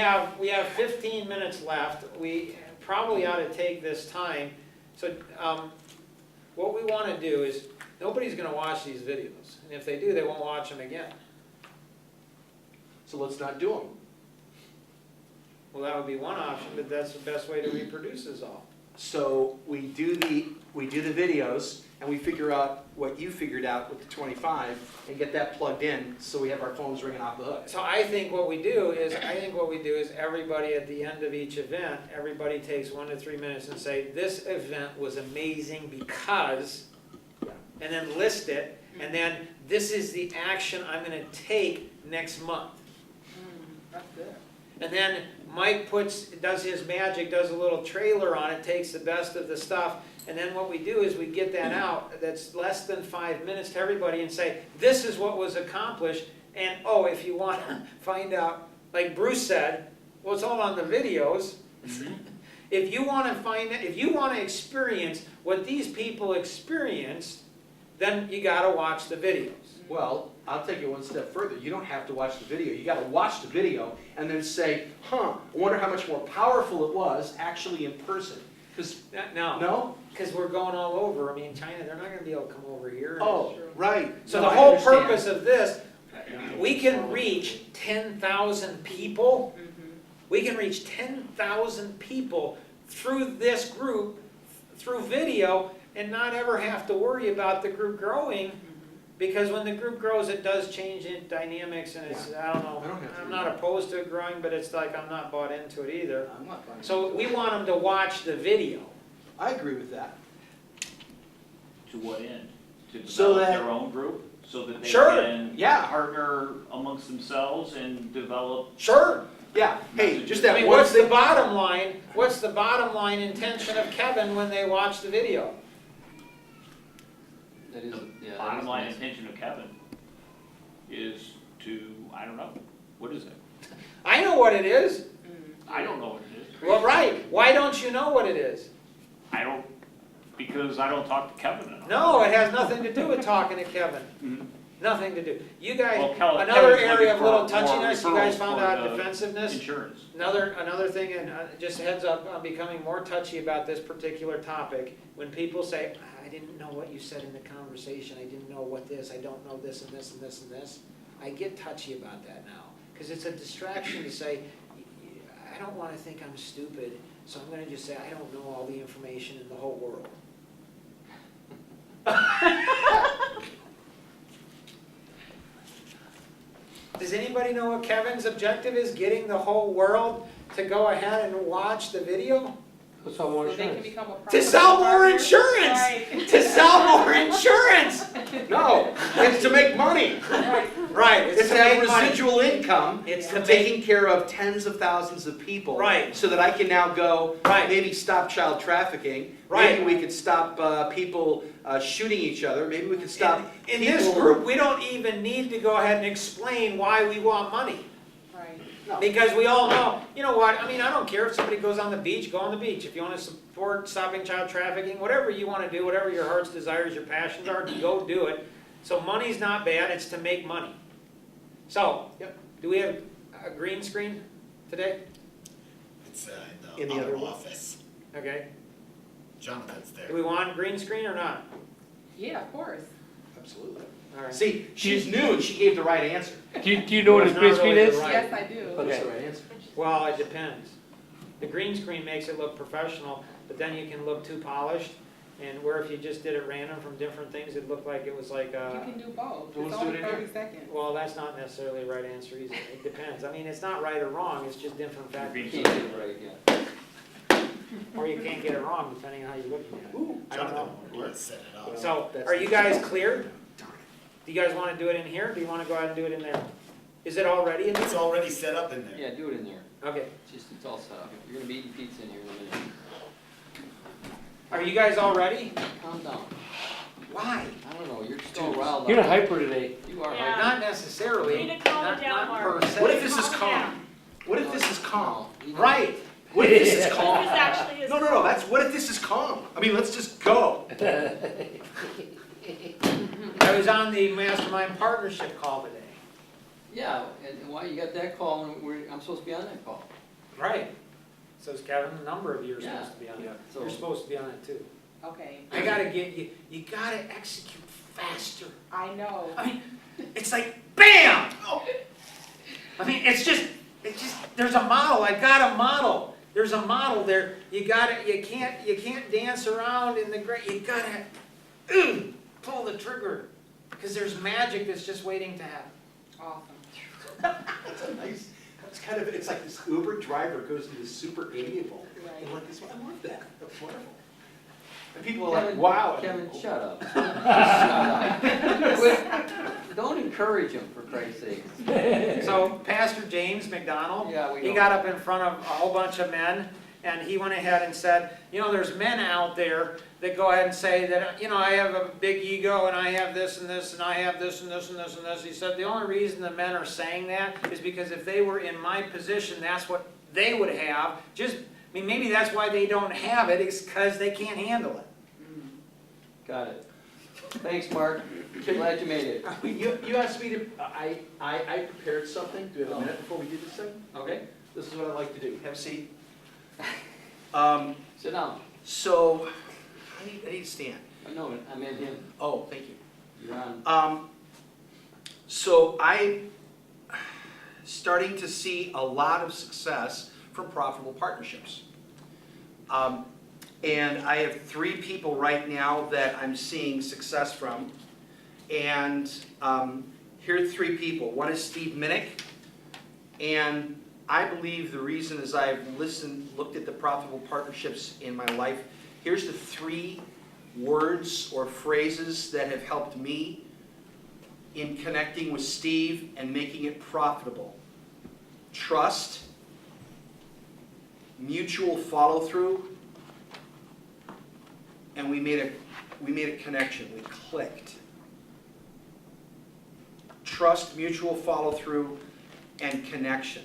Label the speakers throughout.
Speaker 1: have 15 minutes left. We probably ought to take this time. So what we want to do is, nobody's going to watch these videos. And if they do, they won't watch them again.
Speaker 2: So let's not do them.
Speaker 1: Well, that would be one option, but that's the best way to reproduce this all.
Speaker 2: So we do the videos, and we figure out what you figured out with the 25, and get that plugged in, so we have our phones ringing off the hook.
Speaker 1: So I think what we do is everybody at the end of each event, everybody takes 1 to 3 minutes and say, this event was amazing because, and then list it, and then this is the action I'm going to take next month.
Speaker 3: That's good.
Speaker 1: And then Mike does his magic, does a little trailer on it, takes the best of the stuff, and then what we do is we get that out, that's less than 5 minutes to everybody and say, this is what was accomplished, and oh, if you want to find out, like Bruce said, well, it's all on the videos. If you want to experience what these people experienced, then you got to watch the videos.
Speaker 2: Well, I'll take it one step further. You don't have to watch the video. You got to watch the video and then say, I wonder how much more powerful it was actually in person. Because no?
Speaker 1: Because we're going all over. I mean, China, they're not going to be able to come over here.
Speaker 2: Oh, right.
Speaker 1: So
Speaker 2: No,
Speaker 1: the
Speaker 2: I
Speaker 1: whole
Speaker 2: understand.
Speaker 1: purpose of this, we can reach 10,000 people. We can reach 10,000 people through this group, through video, and not ever have to worry about the group growing. Because when the group grows, it does change in dynamics, and it's, I don't know, I'm not opposed to it growing, but it's like I'm not bought into it either.
Speaker 2: I'm not buying
Speaker 1: So we want them to watch the video.
Speaker 2: I agree with that.
Speaker 4: To what end? To
Speaker 2: So
Speaker 4: develop
Speaker 2: that-
Speaker 4: their own group, so that they
Speaker 1: Sure,
Speaker 4: can
Speaker 2: yeah.
Speaker 4: partner amongst themselves and develop.
Speaker 1: Sure.
Speaker 2: Yeah. Hey, just
Speaker 1: I
Speaker 2: that
Speaker 1: mean,
Speaker 2: one
Speaker 1: what's the
Speaker 2: thing.
Speaker 1: bottom line? What's the bottom line intention of Kevin when they watch the video?
Speaker 5: That is, yeah.
Speaker 4: Bottom line intention of Kevin is to, I don't know, what is it?
Speaker 1: I know what it is.
Speaker 4: I don't know what it is.
Speaker 1: Well, right. Why don't you know what it is?
Speaker 4: Because I don't talk to Kevin enough.
Speaker 1: No, it has nothing to do with talking to Kevin.
Speaker 4: Mhm.
Speaker 1: Nothing to do. You guys,
Speaker 4: Well,
Speaker 1: another
Speaker 4: Kevin's
Speaker 1: area of
Speaker 4: looking
Speaker 1: little
Speaker 4: for more
Speaker 1: touchiness, you guys
Speaker 4: referrals
Speaker 1: found
Speaker 4: for
Speaker 1: out
Speaker 4: the
Speaker 1: defensiveness.
Speaker 4: Insurance.
Speaker 1: Another thing, and just a heads up, I'm becoming more touchy about this particular topic. When people say, I didn't know what you said in the conversation, I didn't know what this, I don't know this and this and this and this, I get touchy about that now. Because it's a distraction to say, I don't want to think I'm stupid, so I'm going to just say, I don't know all the information in the whole world. Does anybody know what Kevin's objective is? Getting the whole world to go ahead and watch the video?
Speaker 5: What's all more
Speaker 3: So they can
Speaker 5: insurance?
Speaker 3: become a
Speaker 1: To
Speaker 3: profitable
Speaker 1: sell more
Speaker 3: partner.
Speaker 1: insurance!
Speaker 3: Right.
Speaker 1: To sell more insurance!
Speaker 2: No, it's to make money.
Speaker 1: Right,
Speaker 2: It's
Speaker 1: it's
Speaker 2: to
Speaker 1: to
Speaker 2: have
Speaker 1: make money.
Speaker 2: residual income.
Speaker 1: It's to
Speaker 2: from
Speaker 1: make-
Speaker 2: taking care of tens of thousands of people.
Speaker 1: Right.
Speaker 2: So that I can now go,
Speaker 1: Right.
Speaker 2: maybe stop child trafficking.
Speaker 1: Right.
Speaker 2: Maybe we could stop people shooting each other. Maybe we could stop
Speaker 1: In
Speaker 2: people.
Speaker 1: this group, we don't even need to go ahead and explain why we want money.
Speaker 3: Right.
Speaker 2: No.
Speaker 1: Because we all know, you know what, I mean, I don't care if somebody goes on the beach, go on the beach. If you want to support stopping child trafficking, whatever you want to do, whatever your heart's desires, your passions are, go do it. So money's not bad, it's to make money. So,
Speaker 2: Yep.
Speaker 1: do we have a green screen today?
Speaker 6: It's
Speaker 2: In the
Speaker 6: in the
Speaker 2: other
Speaker 6: other
Speaker 2: one?
Speaker 6: office.
Speaker 1: Okay.
Speaker 6: Jonathan's there.
Speaker 1: Do we want green screen or not?
Speaker 3: Yeah, of course.
Speaker 2: Absolutely.
Speaker 1: All right.
Speaker 2: See, she's new and she gave the right answer.
Speaker 5: Do you know what
Speaker 1: It's
Speaker 5: a
Speaker 1: not
Speaker 5: green screen
Speaker 1: really the
Speaker 5: is?
Speaker 1: right-
Speaker 3: Yes, I do.
Speaker 2: What's the right answer?
Speaker 1: Well, it depends. The green screen makes it look professional, but then you can look too polished. And where if you just did it random from different things, it looked like it was like,
Speaker 3: You can do both.
Speaker 2: Well,
Speaker 3: It's
Speaker 2: let's do
Speaker 3: only
Speaker 2: it in here.
Speaker 3: 30 seconds.
Speaker 1: well, that's not necessarily the right answer either. It depends. I mean, it's not right or wrong, it's just different factors.
Speaker 5: Can't get it right again.
Speaker 1: Or you can't get it wrong depending on how you're looking at it.
Speaker 2: Ooh,
Speaker 1: I don't know.
Speaker 6: Jonathan will set it up.
Speaker 1: So, are you guys clear? Do you guys want to do it in here? Do you want to go ahead and do it in there? Is it already in
Speaker 6: It's
Speaker 1: there?
Speaker 6: already set up in there.
Speaker 5: Yeah, do it in there.
Speaker 1: Okay.
Speaker 5: It's all set up. You're gonna be eating pizza in here in a minute.
Speaker 1: Are you guys all ready?
Speaker 5: Calm down.
Speaker 1: Why?
Speaker 5: I don't know, you're still riled
Speaker 7: You're
Speaker 5: up.
Speaker 7: hyper today.
Speaker 5: You are
Speaker 8: Yeah.
Speaker 5: hyper.
Speaker 1: Not necessarily.
Speaker 8: You need to calm it down,
Speaker 1: Not
Speaker 8: Mark.
Speaker 1: per se.
Speaker 2: What if this is
Speaker 8: Calm
Speaker 2: calm?
Speaker 8: down.
Speaker 2: What if this is calm?
Speaker 1: Right.
Speaker 2: What if this is
Speaker 8: This
Speaker 2: calm?
Speaker 8: actually is.
Speaker 2: No, that's, what if this is calm? I mean, let's just go.
Speaker 1: I was on the mastermind partnership call today.
Speaker 5: Yeah, and why you got that call when I'm supposed to be on that call?
Speaker 1: Right. So is Kevin, a number of you are
Speaker 5: Yeah.
Speaker 1: supposed to be on it.
Speaker 5: So-
Speaker 1: You're supposed to be on it too.
Speaker 3: Okay,
Speaker 1: I gotta get you, you gotta execute faster.
Speaker 3: I know.
Speaker 1: I mean, it's like, BAM! I mean, it's just, there's a model, I got a model. There's a model there, you can't dance around in the gray, you gotta, pull the trigger. Because there's magic that's just waiting to happen.
Speaker 3: Awesome.
Speaker 2: That's a nice, that's kind of, it's like this Uber driver goes to this super amiable.
Speaker 3: Right.
Speaker 2: And like this, I love that, that's wonderful. And people are like,
Speaker 5: Kevin,
Speaker 2: wow.
Speaker 5: Kevin, shut up. Shut up. Quit. Don't encourage him, for Christ's sake.
Speaker 1: So Pastor James McDonald,
Speaker 5: Yeah, we
Speaker 1: he
Speaker 5: know.
Speaker 1: got up in front of a whole bunch of men, and he went ahead and said, you know, there's men out there that go ahead and say that, you know, I have a big ego, and I have this and this, and I have this and this and this and this. He said, the only reason the men are saying that is because if they were in my position, that's what they would have. Just, I mean, maybe that's why they don't have it, is because they can't handle it.
Speaker 5: Got it. Thanks, Mark. Glad you made it.
Speaker 2: You asked me to, I prepared something, do we have a
Speaker 5: Oh.
Speaker 2: minute before we do this thing?
Speaker 5: Okay,
Speaker 2: This is what I like to do, have a seat.
Speaker 5: sit down.
Speaker 2: So, I need to stand.
Speaker 5: No, I meant him.
Speaker 2: Oh, thank you.
Speaker 5: You're on.
Speaker 2: So I'm starting to see a lot of success from profitable partnerships. And I have 3 people right now that I'm seeing success from. And here are 3 people. One is Steve Minnick. And I believe the reason is I've looked at the profitable partnerships in my life. Here's the 3 words or phrases that have helped me in connecting with Steve and making it profitable. Trust, mutual follow-through, and we made a connection, we clicked. Trust, mutual follow-through, and connection.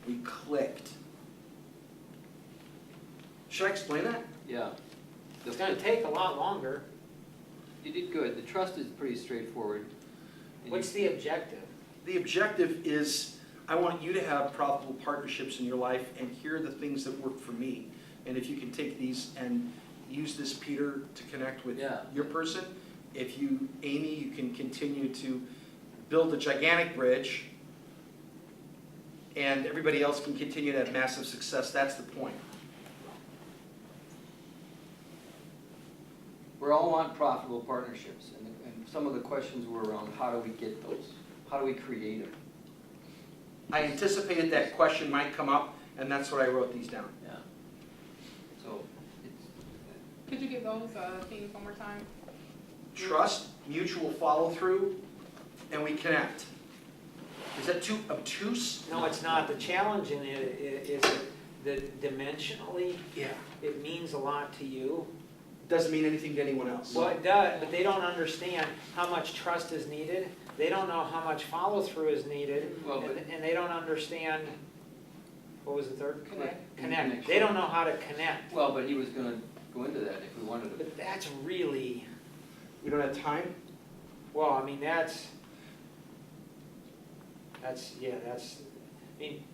Speaker 2: We clicked. Should I explain that?
Speaker 5: Yeah.
Speaker 1: It's gonna take a lot longer.
Speaker 5: You did good. The trust is pretty straightforward. And
Speaker 1: What's the objective?
Speaker 2: The objective is, I want you to have profitable partnerships in your life, and here are the things that work for me. And if you can take these and use this, Peter, to connect with
Speaker 5: Yeah.
Speaker 2: your person. If you, Amy, you can continue to build a gigantic bridge, and everybody else can continue to have massive success. That's the point.
Speaker 5: We all want profitable partnerships, and some of the questions were around how do we get those? How do we create them?
Speaker 2: I anticipated that question might come up, and that's what I wrote these down.
Speaker 5: Yeah. So, it's,
Speaker 3: Could you give those themes one more time?
Speaker 2: Trust, mutual follow-through, and we connect. Is that too obtuse?
Speaker 1: No, it's not. The challenge in it is that dimensionally,
Speaker 2: Yeah.
Speaker 1: it means a lot to you.
Speaker 2: Doesn't mean anything to anyone else.
Speaker 1: Well, it does, but they don't understand how much trust is needed. They don't know how much follow-through is needed,
Speaker 5: Well, but-
Speaker 1: and they don't understand, what was the third?
Speaker 3: Connect.
Speaker 1: Connect. They don't know how to connect.
Speaker 5: well, but he was gonna go into that if we wanted to.
Speaker 1: But that's really,
Speaker 2: We don't have time?
Speaker 1: well, I mean, that's, I mean,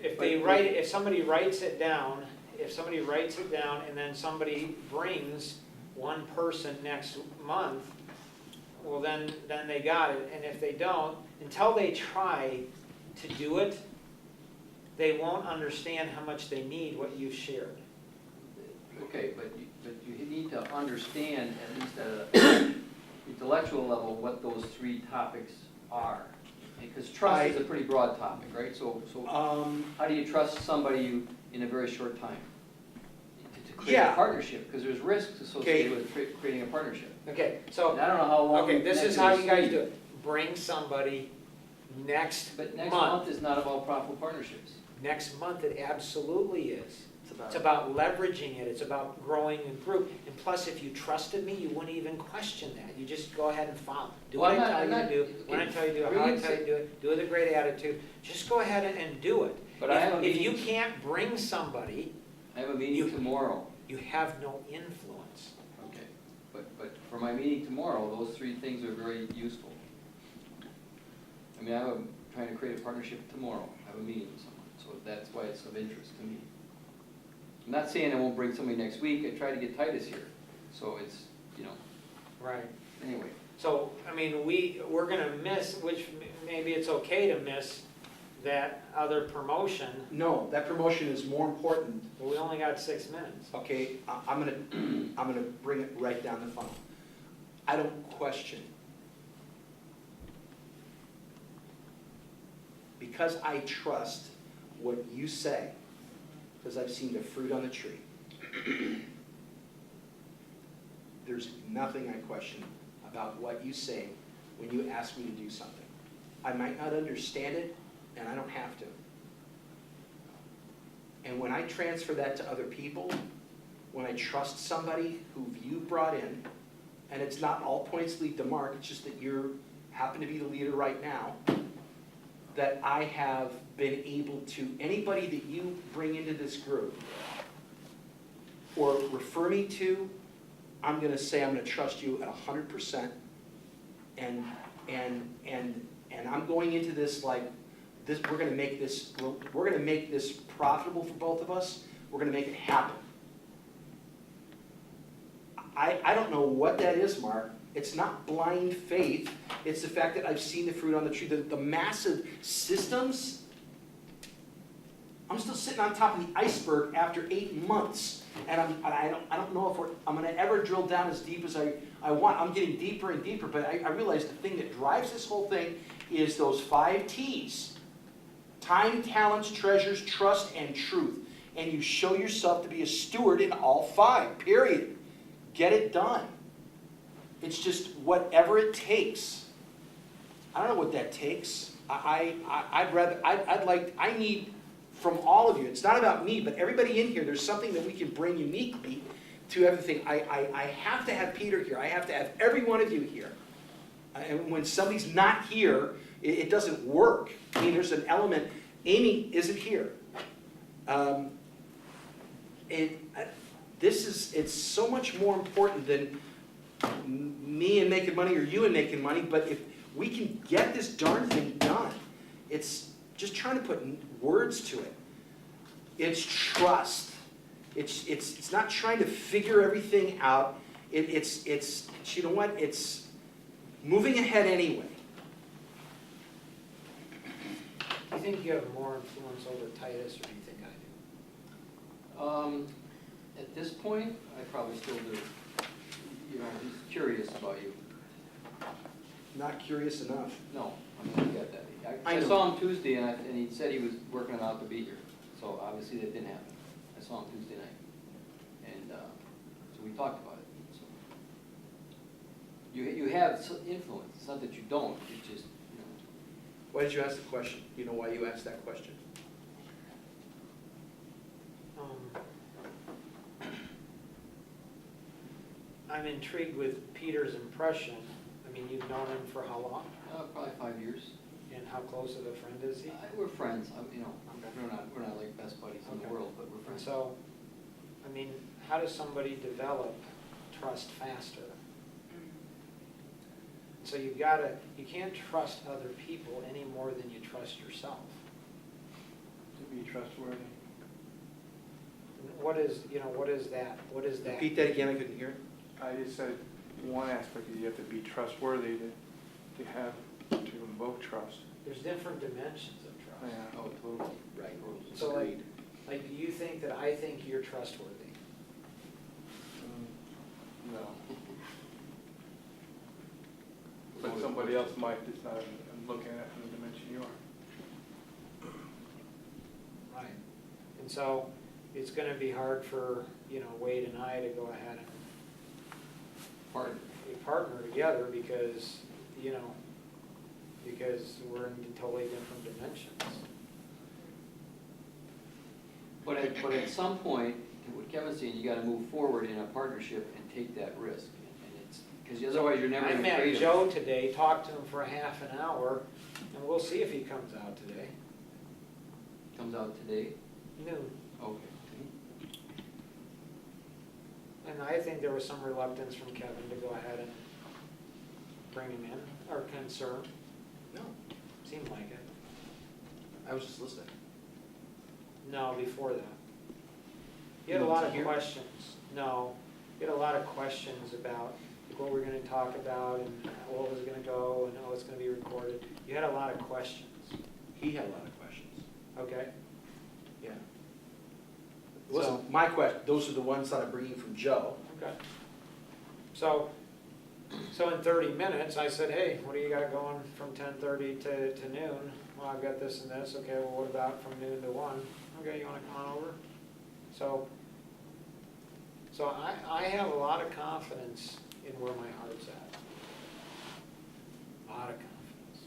Speaker 1: if somebody writes it down, and then somebody brings one person next month, well, then they got it, and if they don't, until they try to do it, they won't understand how much they need what you've shared.
Speaker 5: Okay, but you need to understand, at least at an intellectual level, what those 3 topics are. Because trust is a pretty broad topic, right? So how do you trust somebody in a very short time? To create
Speaker 2: Yeah.
Speaker 5: a partnership, because there's risks associated with creating a partnership.
Speaker 1: Okay, so,
Speaker 5: And I don't know how long.
Speaker 1: okay, this
Speaker 5: next
Speaker 1: is how
Speaker 5: is-
Speaker 1: you guys do it. Bring somebody next
Speaker 5: But next
Speaker 1: month.
Speaker 5: month is not about profitable partnerships.
Speaker 1: Next month, it absolutely is.
Speaker 5: It's
Speaker 1: It's about leveraging it, it's about growing a group. And plus, if you trusted me, you wouldn't even question that. You just go ahead and follow. Do what
Speaker 5: Well,
Speaker 1: I tell
Speaker 5: I'm
Speaker 1: you to
Speaker 5: not-
Speaker 1: do, when I tell you to do it, how I tell you to do it, do it with a great attitude. Just go ahead and do it.
Speaker 5: But I have a
Speaker 1: If you
Speaker 5: meeting,
Speaker 1: can't bring somebody,
Speaker 5: I have a meeting
Speaker 1: you-
Speaker 5: tomorrow.
Speaker 1: you have no influence.
Speaker 5: Okay. But for my meeting tomorrow, those 3 things are very useful. I mean, I'm trying to create a partnership tomorrow. I have a meeting with someone. so that's why it's of interest to me. I'm not saying I won't bring somebody next week, I tried to get Titus here, so it's, you know,
Speaker 1: Right.
Speaker 5: anyway.
Speaker 1: So, I mean, we're gonna miss, which maybe it's okay to miss that other promotion,
Speaker 2: No, that promotion is more important.
Speaker 1: but we only got 6 minutes.
Speaker 2: Okay, I'm gonna bring it right down the funnel. I don't question. Because I trust what you say, because I've seen the fruit on the tree. There's nothing I question about what you say when you ask me to do something. I might not understand it, and I don't have to. And when I transfer that to other people, when I trust somebody who you brought in, and it's not all points lead to Mark, it's just that you happen to be the leader right now, that I have been able to, anybody that you bring into this group or refer me to, I'm gonna say I'm gonna trust you at 100%. And I'm going into this like, this, we're gonna make this profitable for both of us. We're gonna make it happen. I don't know what that is, Mark. It's not blind faith. It's the fact that I've seen the fruit on the tree. The massive systems, I'm still sitting on top of the iceberg after 8 months. And I don't know if I'm gonna ever drill down as deep as I want. I'm getting deeper and deeper, but I realize the thing that drives this whole thing is those 5 T's. Time, talents, treasures, trust, and truth. And you show yourself to be a steward in all 5, period. Get it done. It's just whatever it takes. I don't know what that takes. I need from all of you, it's not about me, but everybody in here, there's something that we can bring uniquely to everything. I have to have Peter here. I have to have every one of you here. And when somebody's not here, it doesn't work. I mean, there's an element. Amy isn't here. It's so much more important than me and making money or you and making money, but if we can get this darn thing done, it's just trying to put words to it. It's trust. It's not trying to figure everything out. It's you know what? It's moving ahead anyway.
Speaker 1: Do you think you have more influence over Titus, or do you think I do?
Speaker 5: At this point, I probably still do. You know, he's curious about you.
Speaker 2: Not curious enough.
Speaker 5: No, I mean, I get that.
Speaker 2: I
Speaker 5: I
Speaker 2: know.
Speaker 5: saw him Tuesday, and he said he was working it out to be here. So obviously that didn't happen. I saw him Tuesday night. And so we talked about it. So you have influence. It's not that you don't. It's just, you know.
Speaker 2: Why did you ask the question? You know why you asked that question?
Speaker 1: I'm intrigued with Peter's impression. I mean, you've known him for how long?
Speaker 5: Probably 5 years.
Speaker 1: And how close of a friend is he?
Speaker 5: We're friends. You know,
Speaker 1: Okay.
Speaker 5: we're not like best buddies in the
Speaker 1: Okay.
Speaker 5: world, but we're
Speaker 1: And
Speaker 5: friends.
Speaker 1: so, I mean, how does somebody develop trust faster? So you can't trust other people any more than you trust yourself.
Speaker 7: To be trustworthy.
Speaker 1: What is that? What is that?
Speaker 2: Repeat that again, I couldn't hear it.
Speaker 7: I just said one aspect is you have to be trustworthy to invoke trust.
Speaker 1: There's different dimensions of trust.
Speaker 7: Yeah.
Speaker 5: Oh, totally.
Speaker 2: Right.
Speaker 1: So like, do you think that I think you're trustworthy?
Speaker 7: No. But somebody else might, that's not, I'm looking at it from the dimension you are.
Speaker 1: Right. And so it's gonna be hard for, Wade and I to go ahead and partner together because we're in totally different dimensions.
Speaker 5: But at some point, what Kevin's saying, you gotta move forward in a partnership and take that risk. And it's, because otherwise you're never
Speaker 1: I
Speaker 5: gonna
Speaker 1: met
Speaker 5: create it.
Speaker 1: Joe today, talked to him for a half an hour, and we'll see if he comes out today.
Speaker 5: Comes out today?
Speaker 1: Noon.
Speaker 5: Okay.
Speaker 1: And I think there was some reluctance from Kevin to go ahead and bring him in, or concern.
Speaker 2: No,
Speaker 1: Seemed like it.
Speaker 2: I was just listening.
Speaker 1: No, before that. You had a lot of questions. No, you had a lot of questions about what we're gonna talk about and what was gonna go and how it's gonna be recorded. You had a lot of questions,
Speaker 2: He had a lot of questions.
Speaker 1: okay?
Speaker 2: Yeah. It wasn't my question, those are the ones that I'm bringing from Joe.
Speaker 1: Okay. So in 30 minutes, I said, hey, what do you got going from 10:30 to noon? Well, I've got this and this. Okay, well, what about from noon to 1? Okay, you wanna come on over? So I have a lot of confidence in where my heart's at. A lot of confidence.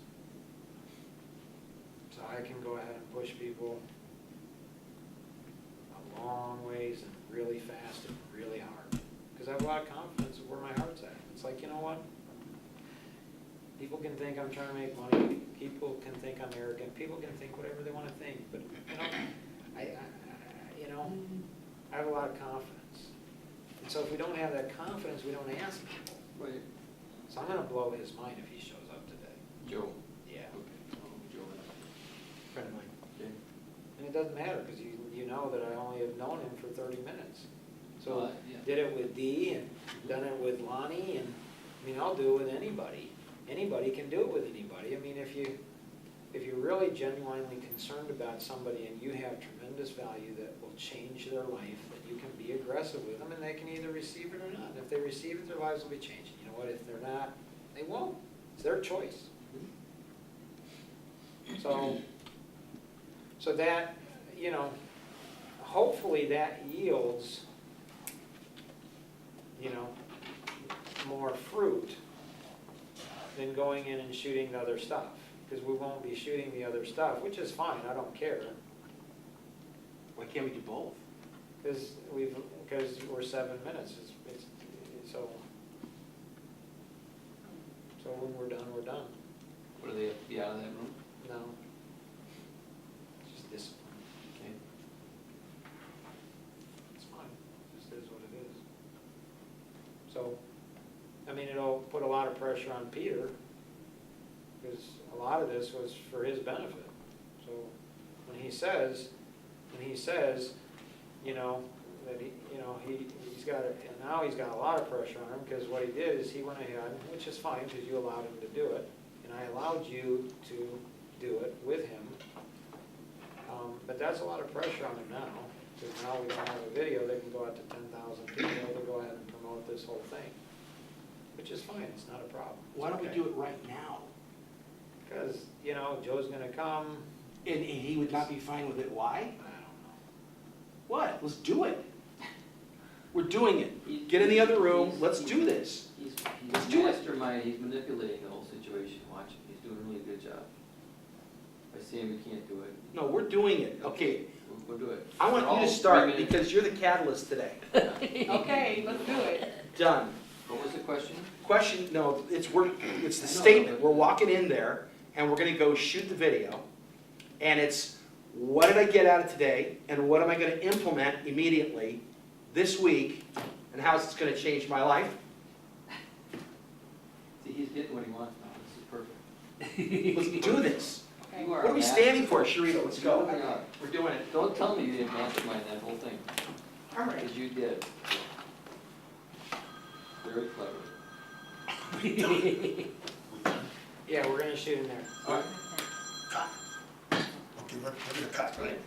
Speaker 1: So I can go ahead and push people a long ways and really fast and really hard. Because I have a lot of confidence of where my heart's at. It's like, you know what? People can think I'm trying to make money. People can think I'm arrogant. People can think whatever they want to think. But, you know, I have a lot of confidence. And so if we don't have that confidence, we don't ask people.
Speaker 5: Right.
Speaker 1: So I'm going to blow his mind if he shows up today.
Speaker 5: Joe.
Speaker 1: Yeah.
Speaker 5: Okay. Joe.
Speaker 2: Friend of mine.
Speaker 5: Okay.
Speaker 1: And it doesn't matter because you know that I only have known him for 30 minutes. So
Speaker 5: Yeah.
Speaker 1: did it with Dee and done it with Lonnie, and I mean, I'll do it with anybody. Anybody can do it with anybody. I mean, if you're really genuinely concerned about somebody and you have tremendous value that will change their life, then you can be aggressive with them and they can either receive it or not. And if they receive it, their lives will be changed. You know what, if they're not, they won't. It's their choice. So that, you know, hopefully that yields, you know, more fruit than going in and shooting the other stuff. Because we won't be shooting the other stuff, which is fine, I don't care.
Speaker 2: Why can't we do both?
Speaker 1: Because we're 7 minutes, so when we're done, we're done.
Speaker 5: What, do they have to be out of that room?
Speaker 1: No. Just discipline.
Speaker 5: Okay.
Speaker 1: It's fine, it just is what it is. So, I mean, it'll put a lot of pressure on Peter, because a lot of this was for his benefit. So, when he says, you know, that he's got, and now he's got a lot of pressure on him, because what he did is he went ahead, which is fine, because you allowed him to do it, and I allowed you to do it with him. But that's a lot of pressure on him now, because now we don't have a video that can go out to 10,000 people to go ahead and promote this whole thing, which is fine, it's not a problem.
Speaker 2: Why don't we do it right now?
Speaker 1: Because, you know, Joe's gonna come,
Speaker 2: And he would not be fine with it, why?
Speaker 1: I don't know.
Speaker 2: What? Let's do it. We're doing it.
Speaker 5: He-
Speaker 2: Get in the other room,
Speaker 5: he's-
Speaker 2: let's
Speaker 5: he's-
Speaker 2: do this.
Speaker 5: He's
Speaker 2: Let's do it.
Speaker 5: mastermind, he's manipulating the whole situation, watch him, he's doing a really good job. By saying we can't do it,
Speaker 2: No, we're doing it, okay.
Speaker 5: we'll do it.
Speaker 2: I want
Speaker 5: We're
Speaker 2: you to
Speaker 5: all
Speaker 2: start
Speaker 5: 3 minutes.
Speaker 2: because you're the catalyst today.
Speaker 3: Okay, let's do it.
Speaker 2: Done.
Speaker 5: What was the question?
Speaker 2: Question, no, it's the
Speaker 5: I know,
Speaker 2: statement.
Speaker 5: but-
Speaker 2: We're walking in there and we're gonna go shoot the video. And it's, what did I get out of today? And what am I gonna implement immediately this week? And how's this gonna change my life?
Speaker 5: See, he's getting what he wants now, this is perfect.
Speaker 2: Let's do this.
Speaker 3: Okay.
Speaker 5: You are
Speaker 2: What are we
Speaker 5: a
Speaker 2: standing for,
Speaker 5: master.
Speaker 2: Sharita? Let's
Speaker 5: You
Speaker 2: go.
Speaker 5: really are.
Speaker 2: We're doing it.
Speaker 5: Don't tell me you didn't mastermind that whole thing,
Speaker 2: All right.
Speaker 5: because you did. Very clever.
Speaker 1: Yeah, we're gonna shoot in there.
Speaker 2: All right.
Speaker 6: Cut. Okay, we're gonna cut, right?